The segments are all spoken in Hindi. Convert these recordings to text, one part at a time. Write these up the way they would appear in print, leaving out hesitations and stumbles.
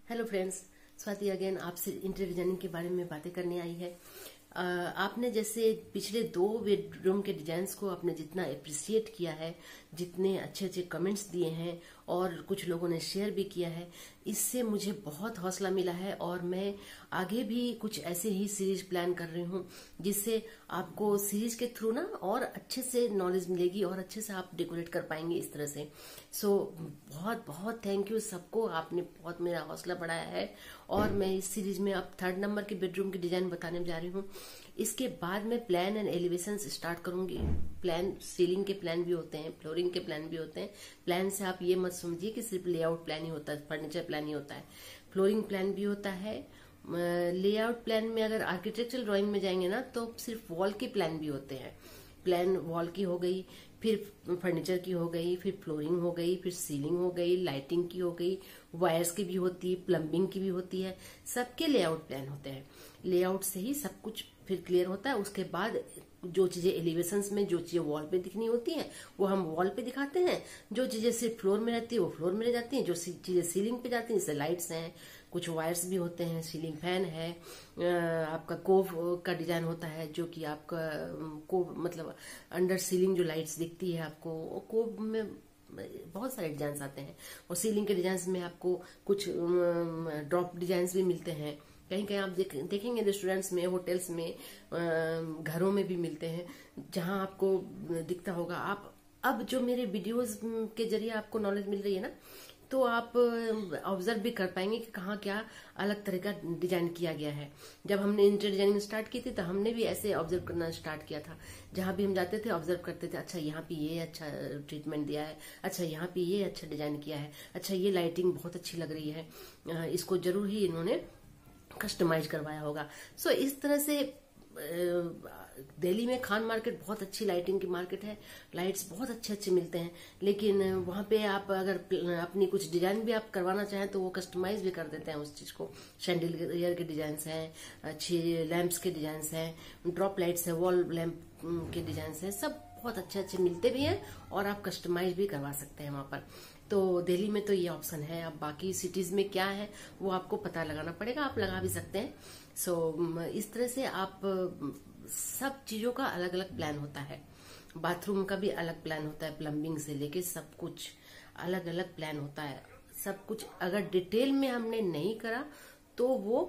हेलो फ्रेंड्स, स्वाति अगेन आपसे इंटीरियर डिजाइनिंग के बारे में बातें करने आई है। आपने जैसे पिछले 2 बेडरूम के डिजाइन्स को आपने जितना अप्रिशिएट किया है, जितने अच्छे अच्छे कमेंट्स दिए हैं और कुछ लोगों ने शेयर भी किया है, इससे मुझे बहुत हौसला मिला है और मैं आगे भी कुछ ऐसे ही सीरीज प्लान कर रही हूँ जिससे आपको सीरीज के थ्रू ना और अच्छे से नॉलेज मिलेगी और अच्छे से आप डेकोरेट कर पाएंगे इस तरह से। सो बहुत बहुत थैंक यू सबको, आपने बहुत मेरा हौसला बढ़ाया है। और मैं इस सीरीज में अब 3rd नंबर के बेडरूम की डिजाइन बताने जा रही हूँ। इसके बाद मैं प्लान एंड एलिवेशन स्टार्ट करूंगी। प्लान, सीलिंग के प्लान भी होते हैं, फ्लोरिंग के प्लान भी होते हैं। प्लान से आप ये मत समझिए कि सिर्फ लेआउट प्लान ही होता है, फर्नीचर प्लान ही होता है, फ्लोरिंग प्लान भी होता है। लेआउट प्लान में अगर आर्किटेक्चरल ड्राइंग में जाएंगे ना तो सिर्फ वॉल के प्लान भी होते हैं। प्लान वॉल की हो गई, फिर फर्नीचर की हो गई, फिर फ्लोरिंग हो गई, फिर सीलिंग हो गई, लाइटिंग की हो गई, वायर्स की भी होती है, प्लम्बिंग की भी होती है। सबके लेआउट प्लान होते हैं। लेआउट से ही सब कुछ फिर क्लियर होता है। उसके बाद जो चीजें एलिवेशंस में, जो चीजें वॉल पे दिखनी होती हैं वो हम वॉल पे दिखाते हैं। जो चीजें सिर्फ फ्लोर में रहती है वो फ्लोर में रह जाती हैं। जो चीजें सीलिंग पे जाती हैं, जैसे लाइट्स हैं, कुछ वायर्स भी होते हैं, सीलिंग फैन है, आपका कोव का डिजाइन होता है जो कि आपका कोव मतलब अंडर सीलिंग जो लाइट्स दिखती है आपको, कोव में बहुत सारे डिजाइन आते हैं। और सीलिंग के डिजाइन में आपको कुछ ड्रॉप डिजाइन भी मिलते हैं। कहीं कहीं आप देखेंगे रेस्टोरेंट्स में, होटल्स में, घरों में भी मिलते हैं, जहां आपको दिखता होगा। आप अब जो मेरे वीडियोस के जरिए आपको नॉलेज मिल रही है ना, तो आप ऑब्जर्व भी कर पाएंगे कि कहाँ क्या अलग तरह का डिजाइन किया गया है। जब हमने इंटीरियर डिजाइनिंग स्टार्ट की थी तो हमने भी ऐसे ऑब्जर्व करना स्टार्ट किया था। जहां भी हम जाते थे ऑब्जर्व करते थे, अच्छा यहाँ पे ये अच्छा ट्रीटमेंट दिया है, अच्छा यहाँ पे ये अच्छा डिजाइन किया है, अच्छा ये लाइटिंग बहुत अच्छी लग रही है, इसको जरूर ही इन्होंने कस्टमाइज करवाया होगा। सो इस तरह से दिल्ली में खान मार्केट बहुत अच्छी लाइटिंग की मार्केट है। लाइट्स बहुत अच्छे अच्छे मिलते हैं, लेकिन वहां पे आप अगर अपनी कुछ डिजाइन भी आप करवाना चाहें तो वो कस्टमाइज भी कर देते हैं उस चीज को। शैंडिलियर के डिजाइन हैं, अच्छे लैंप्स के डिजाइन हैं, ड्रॉप लाइट्स है, वॉल लैंप के डिजाइन हैं, सब बहुत अच्छे अच्छे मिलते भी हैं और आप कस्टमाइज भी करवा सकते हैं वहां पर। तो दिल्ली में तो ये ऑप्शन है। अब बाकी सिटीज में क्या है वो आपको पता लगाना पड़ेगा, आप लगा भी सकते हैं। सो इस तरह से आप सब चीजों का अलग अलग प्लान होता है। बाथरूम का भी अलग प्लान होता है, प्लम्बिंग से लेके सब कुछ अलग अलग प्लान होता है। सब कुछ अगर डिटेल में हमने नहीं करा तो वो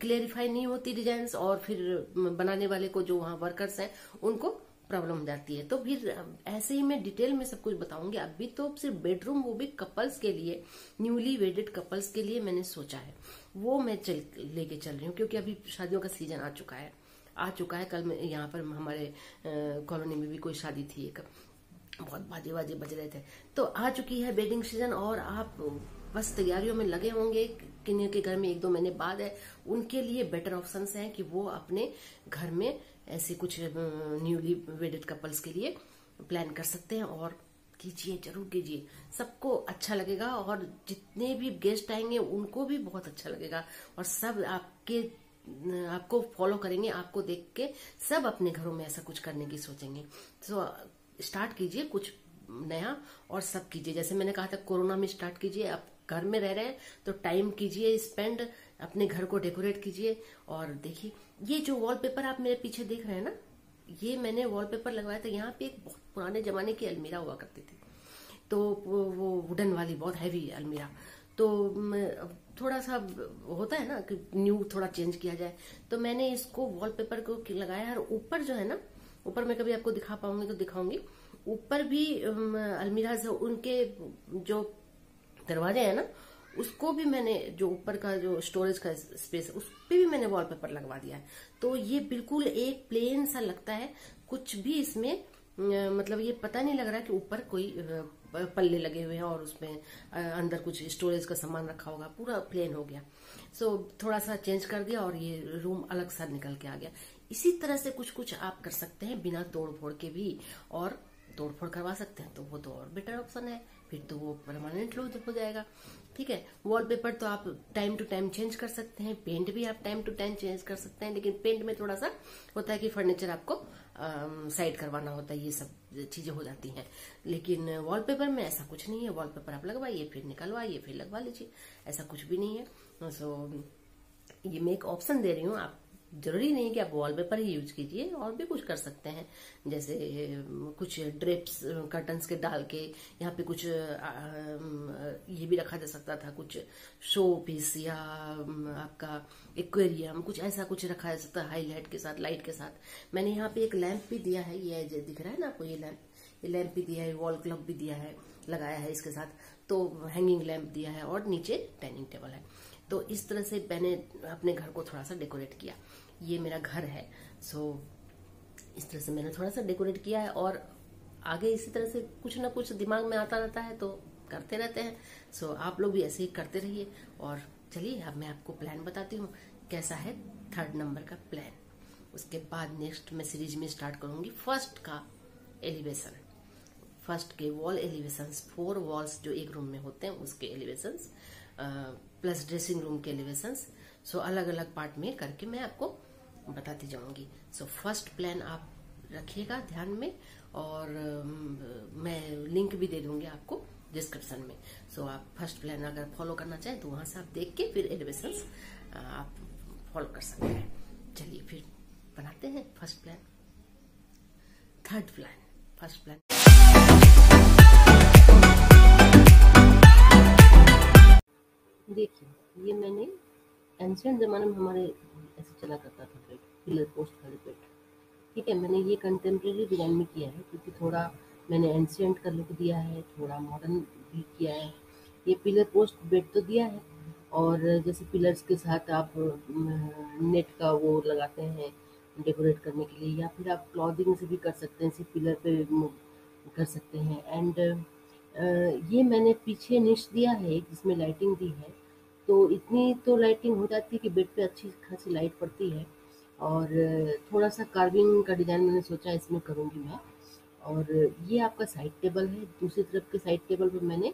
क्लेरिफाई नहीं होती डिजाइन्स, और फिर बनाने वाले को, जो वहां वर्कर्स हैं, उनको प्रॉब्लम हो जाती है। तो फिर ऐसे ही मैं डिटेल में सब कुछ बताऊंगी। अभी तो सिर्फ बेडरूम, वो भी कपल्स के लिए, न्यूली वेडेड कपल्स के लिए मैंने सोचा है, वो मैं लेके चल रही हूँ, क्योंकि अभी शादियों का सीजन आ चुका है। कल मैं यहाँ पर हमारे कॉलोनी में भी कोई शादी थी, एक बहुत बाजे बाजे बज रहे थे। तो आ चुकी है वेडिंग सीजन और आप बस तैयारियों में लगे होंगे। किन्हीं के घर में 1-2 महीने बाद है, उनके लिए बेटर ऑप्शंस हैं कि वो अपने घर में ऐसे कुछ न्यूली वेडेड कपल्स के लिए प्लान कर सकते हैं। और कीजिए, जरूर कीजिए, सबको अच्छा लगेगा और जितने भी गेस्ट आएंगे उनको भी बहुत अच्छा लगेगा और सब आपको फॉलो करेंगे। आपको देख के सब अपने घरों में ऐसा कुछ करने की सोचेंगे। तो स्टार्ट कीजिए कुछ नया और सब कीजिए। जैसे मैंने कहा था, कोरोना में स्टार्ट कीजिए। आप घर में रह रहे हैं तो टाइम कीजिए स्पेंड, अपने घर को डेकोरेट कीजिए। और देखिए, ये जो वॉलपेपर आप मेरे पीछे देख रहे हैं ना, ये मैंने वॉलपेपर लगवाया था। यहाँ पे एक बहुत पुराने जमाने की अलमीरा हुआ करती थी, तो वो वुडन वाली बहुत हैवी अलमीरा। तो थोड़ा सा होता है ना कि न्यू थोड़ा चेंज किया जाए, तो मैंने इसको वॉलपेपर को लगाया। और ऊपर जो है ना, ऊपर मैं कभी आपको दिखा पाऊंगी तो दिखाऊंगी, ऊपर भी अलमीरा से उनके जो दरवाजे है ना, उसको भी मैंने, जो ऊपर का जो स्टोरेज का स्पेस है, उस पे भी मैंने वॉलपेपर लगवा दिया है। तो ये बिल्कुल एक प्लेन सा लगता है, कुछ भी इसमें मतलब ये पता नहीं लग रहा कि ऊपर कोई पल्ले लगे हुए हैं और उसमें अंदर कुछ स्टोरेज का सामान रखा होगा। पूरा प्लेन हो गया। सो थोड़ा सा चेंज कर दिया और ये रूम अलग सा निकल के आ गया। इसी तरह से कुछ कुछ आप कर सकते हैं बिना तोड़ फोड़ के भी, और तोड़ फोड़ करवा सकते हैं तो वो तो और बेटर ऑप्शन है। फिर तो वो परमानेंट लुक हो जाएगा। ठीक है, वॉलपेपर तो आप टाइम टू टाइम चेंज कर सकते हैं, पेंट भी आप टाइम टू टाइम चेंज कर सकते हैं, लेकिन पेंट में थोड़ा सा होता है कि फर्नीचर आपको साइड करवाना होता है, ये सब चीजें हो जाती हैं। लेकिन वॉलपेपर में ऐसा कुछ नहीं है, वॉलपेपर आप लगवाइए फिर निकलवाइए फिर लगवा लीजिए, ऐसा कुछ भी नहीं है। सो ये मैं एक ऑप्शन दे रही हूँ, आप जरूरी नहीं कि आप वॉलपेपर ही यूज कीजिए, और भी कुछ कर सकते हैं, जैसे कुछ ड्रेप्स कर्टन्स के डाल के यहाँ पे कुछ ये भी रखा जा सकता था, कुछ शो पीस या आपका एक्वेरियम, कुछ ऐसा कुछ रखा जा सकता है हाईलाइट के साथ, लाइट के साथ। मैंने यहाँ पे एक लैंप भी दिया है, ये दिख रहा है ना आपको, ये लैंप भी दिया है, वॉल क्लॉक भी दिया है, लगाया है इसके साथ, तो हैंगिंग लैंप दिया है, और नीचे डाइनिंग टेबल है। तो इस तरह से मैंने अपने घर को थोड़ा सा डेकोरेट किया। ये मेरा घर है, सो इस तरह से मैंने थोड़ा सा डेकोरेट किया है, और आगे इसी तरह से कुछ ना कुछ दिमाग में आता रहता है तो करते रहते हैं। सो आप लोग भी ऐसे ही करते रहिए। और चलिए अब मैं आपको प्लान बताती हूँ कैसा है 3rd नंबर का प्लान। उसके बाद नेक्स्ट मैं सीरीज में स्टार्ट करूंगी फर्स्ट का एलिवेशन, फर्स्ट के वॉल एलिवेशंस, 4 वॉल्स जो एक रूम में होते हैं उसके एलिवेशंस, प्लस ड्रेसिंग रूम के एलिवेशंस। सो अलग अलग पार्ट में करके मैं आपको बताती जाऊंगी। सो फर्स्ट प्लान आप रखिएगा ध्यान में, और मैं लिंक भी दे दूंगी आपको डिस्क्रिप्शन में। सो आप फर्स्ट प्लान अगर फॉलो करना चाहें तो वहां से आप देख के फिर एलिवेशंस आप फॉलो कर सकते हैं। चलिए फिर बनाते हैं first plan, 3rd plan, first plan. देखिए ये मैंने एंशियंट जमाने में हमारे ऐसे चला करता था बेड, पिलर पोस्ट वाले बेड। ठीक है, मैंने ये कंटेम्प्रेरी डिजाइन में किया है, क्योंकि थोड़ा मैंने एंशियंट का लुक दिया है, थोड़ा मॉडर्न भी किया है। ये पिलर पोस्ट बेड तो दिया है, और जैसे पिलर्स के साथ आप नेट का वो लगाते हैं डेकोरेट करने के लिए, या फिर आप क्लॉथिंग से भी कर सकते हैं, सिर्फ पिलर पे कर सकते हैं। एंड ये मैंने पीछे निश दिया है जिसमें लाइटिंग दी है, तो इतनी तो लाइटिंग हो जाती है कि बेड पे अच्छी खासी लाइट पड़ती है। और थोड़ा सा कार्विंग का डिजाइन मैंने सोचा इसमें करूंगी मैं। और ये आपका साइड टेबल है, दूसरी तरफ के साइड टेबल पर मैंने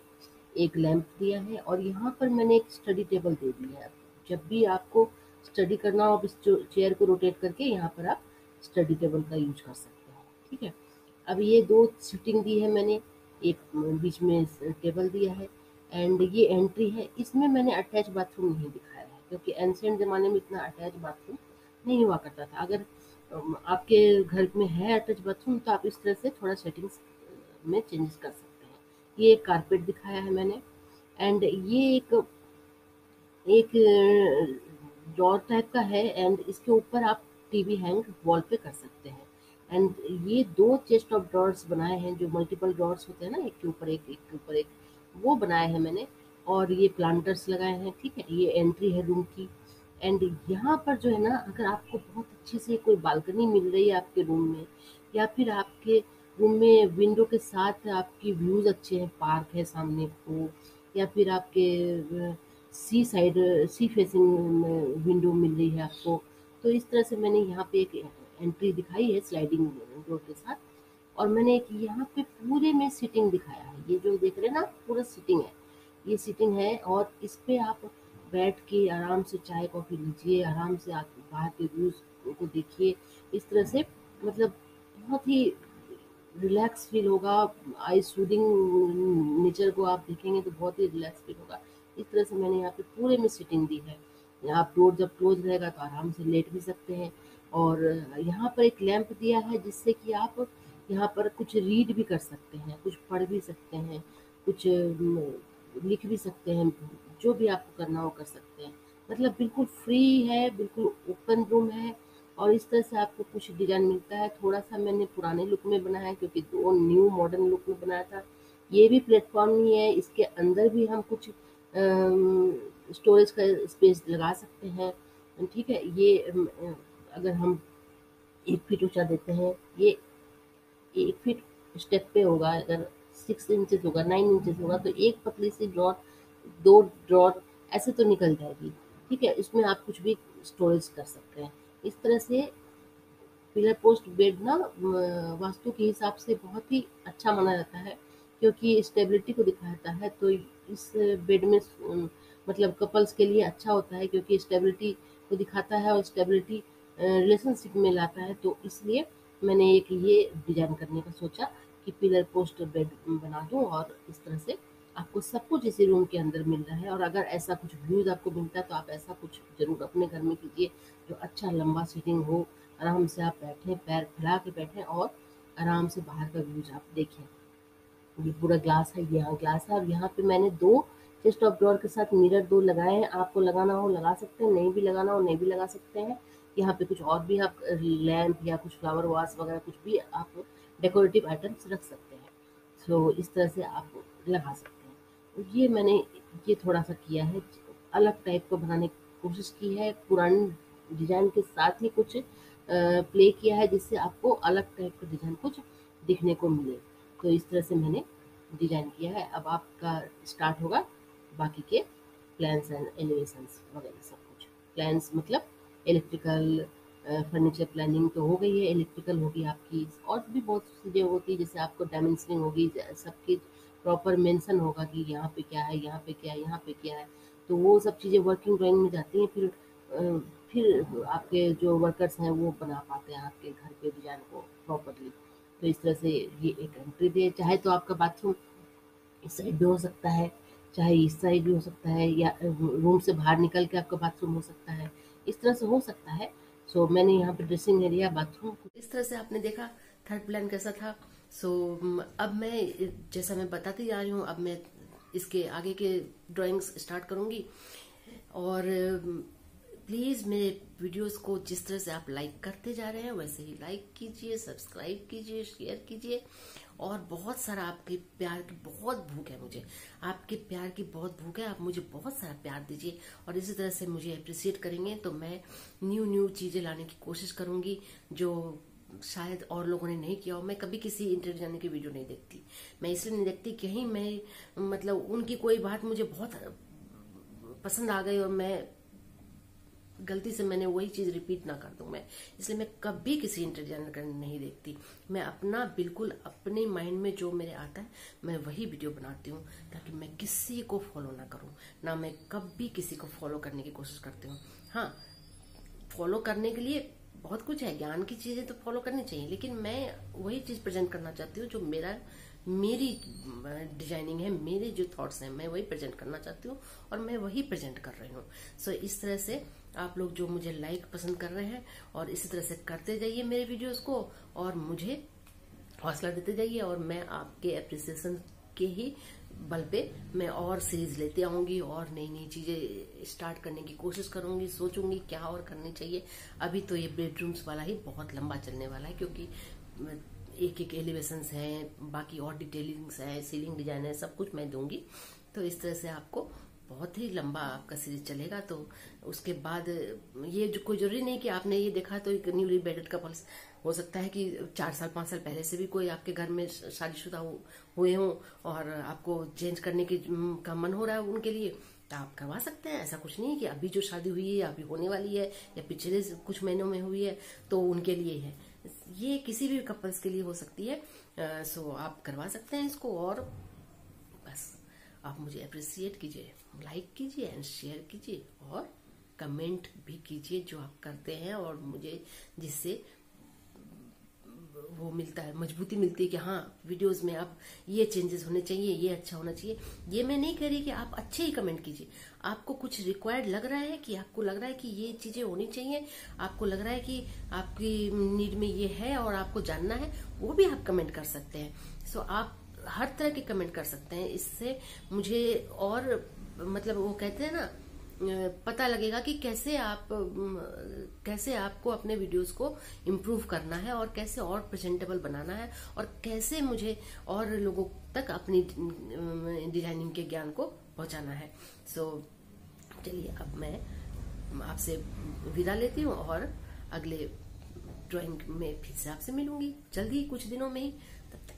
एक लैंप दिया है, और यहाँ पर मैंने एक स्टडी टेबल दे दी है। जब भी आपको स्टडी करना हो, आप इस चेयर को रोटेट करके यहाँ पर आप स्टडी टेबल का यूज कर सकते हैं। ठीक है, अब ये 2 सीटिंग दी है मैंने, एक बीच में टेबल दिया है, एंड ये एंट्री है। इसमें मैंने अटैच बाथरूम नहीं दिखाया है, क्योंकि एंशियंट ज़माने में इतना अटैच बाथरूम नहीं हुआ करता था। अगर आपके घर में है अटैच बाथरूम तो आप इस तरह से थोड़ा सेटिंग्स में चेंजेस कर सकते हैं। ये एक कारपेट दिखाया है मैंने, एंड ये एक ड्रॉर टाइप का है, एंड इसके ऊपर आप टीवी हैंग वॉल पे कर सकते हैं। एंड ये 2 चेस्ट ऑफ ड्रॉर्स बनाए हैं, जो मल्टीपल ड्रॉर्स होते हैं ना, एक के ऊपर एक, एक के ऊपर एक, वो बनाए हैं मैंने। और ये प्लांटर्स लगाए हैं। ठीक है, ये एंट्री है रूम की। एंड यहाँ पर जो है ना, अगर आपको बहुत अच्छे से कोई बालकनी मिल रही है आपके रूम में, या फिर आपके रूम में विंडो के साथ आपकी व्यूज अच्छे हैं, पार्क है सामने को, या फिर आपके सी साइड, सी फेसिंग विंडो मिल रही है आपको, तो इस तरह से मैंने यहाँ पे एक एंट्री दिखाई है स्लाइडिंग डोर के साथ। और मैंने एक यहाँ पे पूरे में सिटिंग दिखाया है, ये जो देख रहे हैं ना पूरा सिटिंग है, ये सिटिंग है। और इस पे आप बैठ के आराम से चाय कॉफ़ी लीजिए, आराम से आप बाहर के व्यूज़ को देखिए। इस तरह से मतलब बहुत ही रिलैक्स फील होगा, आई सूदिंग नेचर को आप देखेंगे तो बहुत ही रिलैक्स फील होगा। इस तरह से मैंने यहाँ पे पूरे में सिटिंग दी है। आप डोर जब क्लोज रहेगा तो आराम से लेट भी सकते हैं। और यहाँ पर एक लैंप दिया है, जिससे कि आप यहाँ पर कुछ रीड भी कर सकते हैं, कुछ पढ़ भी सकते हैं, कुछ लिख भी सकते हैं, जो भी आपको करना हो कर सकते हैं। मतलब बिल्कुल फ्री है, बिल्कुल ओपन रूम है। और इस तरह से आपको कुछ डिजाइन मिलता है। थोड़ा सा मैंने पुराने लुक में बनाया है, क्योंकि 2 न्यू मॉडर्न लुक में बनाया था। ये भी प्लेटफॉर्म ही है, इसके अंदर भी हम कुछ स्टोरेज का स्पेस लगा सकते हैं। ठीक है, ये अगर हम 1 फीट ऊंचा देते हैं, ये 1 फीट स्टेप पे होगा, अगर 6 इंचेस होगा, 9 इंचेस होगा, तो एक पतली सी ड्रॉर, 2 ड्रॉर ऐसे तो निकल जाएगी। ठीक है, इसमें आप कुछ भी स्टोरेज कर सकते हैं। इस तरह से पिलर पोस्ट बेड ना वास्तु के हिसाब से बहुत ही अच्छा माना जाता है। क्योंकि स्टेबिलिटी को दिखाता है। तो इस बेड में मतलब कपल्स के लिए अच्छा होता है, क्योंकि स्टेबिलिटी को दिखाता है और स्टेबिलिटी रिलेशनशिप में लाता है। तो इसलिए मैंने एक ये डिजाइन करने का सोचा कि पिलर पोस्ट बेड बना दूं, और इस तरह से आपको सब कुछ इसी रूम के अंदर मिल रहा है। और अगर ऐसा कुछ व्यूज आपको मिलता है तो आप ऐसा कुछ जरूर अपने घर में कीजिए, जो अच्छा लंबा सीटिंग हो, आराम से आप बैठें, पैर फैला के बैठें और आराम से बाहर का व्यूज आप देखें। ये पूरा ग्लास है, यहाँ ग्लास है। और यहाँ पे मैंने 2 चेस्ट ऑफ ड्रॉअर के साथ मिरर 2 लगाए हैं। आपको लगाना हो लगा सकते हैं, नहीं भी लगाना हो नहीं भी लगा सकते हैं। यहाँ पे कुछ और भी आप लैंप या कुछ फ्लावर वास वगैरह कुछ भी आप डेकोरेटिव आइटम्स रख सकते हैं। सो इस तरह से आप लगा सकते हैं। तो ये मैंने ये थोड़ा सा किया है, अलग टाइप का बनाने की कोशिश की है, पुरानी डिजाइन के साथ ही कुछ प्ले किया है, जिससे आपको अलग टाइप का डिजाइन कुछ दिखने को मिले। तो इस तरह से मैंने डिजाइन किया है। अब आपका स्टार्ट होगा बाकी के प्लान्स एंड एलिवेशंस वगैरह सब कुछ। प्लान्स मतलब इलेक्ट्रिकल फर्नीचर प्लानिंग तो हो गई है, इलेक्ट्रिकल होगी आपकी, और भी बहुत चीज़ें होती है, जैसे आपको डायमेंशनिंग होगी, सबकी प्रॉपर मेंशन होगा कि यहाँ पे क्या है, यहाँ पे क्या है, यहाँ पे क्या है। तो वो सब चीज़ें वर्किंग ड्राइंग में जाती हैं। फिर आपके जो वर्कर्स हैं वो बना पाते हैं आपके घर के डिजाइन को प्रॉपरली। तो इस तरह से ये एक एंट्री दे। चाहे तो आपका बाथरूम इस साइड भी हो सकता है, चाहे इस साइड भी हो सकता है, या रूम से बाहर निकल के आपका बाथरूम हो सकता है, इस तरह से हो सकता है। सो मैंने यहाँ पे ड्रेसिंग एरिया, बाथरूम, इस तरह से आपने देखा थर्ड प्लान कैसा था। सो अब मैं जैसा मैं बताती जा रही हूँ, अब मैं इसके आगे के ड्राइंग्स स्टार्ट करूंगी। और प्लीज मेरे वीडियोस को जिस तरह से आप लाइक करते जा रहे हैं वैसे ही लाइक कीजिए, सब्सक्राइब कीजिए, शेयर कीजिए। और बहुत सारा आपके प्यार की बहुत भूख है, मुझे आपके प्यार की बहुत भूख है। आप मुझे बहुत सारा प्यार दीजिए और इसी तरह से मुझे अप्रिशिएट करेंगे तो मैं न्यू चीजें लाने की कोशिश करूंगी, जो शायद और लोगों ने नहीं किया हो। मैं कभी किसी इंटरव्यू जाने की वीडियो नहीं देखती, मैं इसलिए नहीं देखती कहीं मैं मतलब उनकी कोई बात मुझे बहुत पसंद आ गई और मैं गलती से मैंने वही चीज रिपीट ना कर दूं मैं, इसलिए मैं कभी किसी इंटरव्यू करने नहीं देखती। मैं अपना बिल्कुल अपने माइंड में जो मेरे आता है मैं वही वीडियो बनाती हूँ, ताकि मैं किसी को फॉलो ना करूं, ना मैं कभी किसी को फॉलो करने की कोशिश करती हूँ। हाँ, फॉलो करने के लिए बहुत कुछ है, ज्ञान की चीजें तो फॉलो करनी चाहिए, लेकिन मैं वही चीज प्रेजेंट करना चाहती हूँ जो मेरी डिजाइनिंग है, मेरे जो थॉट्स हैं मैं वही प्रेजेंट करना चाहती हूँ और मैं वही प्रेजेंट कर रही हूँ। सो इस तरह से आप लोग जो मुझे लाइक पसंद कर रहे हैं और इसी तरह से करते जाइए मेरे वीडियोस को और मुझे हौसला देते जाइए, और मैं आपके अप्रिसिएशन के ही बल पे मैं और सीरीज लेते आऊंगी और नई चीजें स्टार्ट करने की कोशिश करूंगी, सोचूंगी क्या और करनी चाहिए। अभी तो ये बेडरूम्स वाला ही बहुत लंबा चलने वाला है, क्योंकि एक एलिवेशंस हैं, बाकी और डिटेलिंग्स है, सीलिंग डिजाइन है, सब कुछ मैं दूंगी। तो इस तरह से आपको बहुत ही लंबा आपका सीरीज चलेगा। तो उसके बाद ये जो कोई जरूरी नहीं कि आपने ये देखा तो एक न्यूली वेडेड कपल्स, हो सकता है कि 4 साल 5 साल पहले से भी कोई आपके घर में शादीशुदा हुए हों और आपको चेंज करने का मन हो रहा है उनके लिए, तो आप करवा सकते हैं। ऐसा कुछ नहीं है कि अभी जो शादी हुई है या अभी होने वाली है या पिछले कुछ महीनों में हुई है तो उनके लिए है, ये किसी भी कपल्स के लिए हो सकती है। सो आप करवा सकते हैं इसको। और बस आप मुझे अप्रिशिएट कीजिए, लाइक कीजिए एंड शेयर कीजिए और कमेंट भी कीजिए जो आप करते हैं, और मुझे जिससे वो मिलता है, मजबूती मिलती है कि हाँ वीडियोस में अब ये चेंजेस होने चाहिए, ये अच्छा होना चाहिए। ये मैं नहीं कह रही कि आप अच्छे ही कमेंट कीजिए, आपको कुछ रिक्वायर्ड लग रहा है कि आपको लग रहा है कि ये चीजें होनी चाहिए, आपको लग रहा है कि आपकी नीड में ये है और आपको जानना है, वो भी आप कमेंट कर सकते हैं। सो आप हर तरह के कमेंट कर सकते हैं, इससे मुझे और मतलब वो कहते हैं ना, पता लगेगा कि कैसे आपको अपने वीडियोस को इम्प्रूव करना है और कैसे और प्रेजेंटेबल बनाना है और कैसे मुझे और लोगों तक अपनी डिजाइनिंग के ज्ञान को पहुंचाना है। सो चलिए अब मैं आपसे विदा लेती हूँ और अगले ड्राइंग में फिर से आपसे मिलूंगी जल्दी ही, कुछ दिनों में ही। तब तक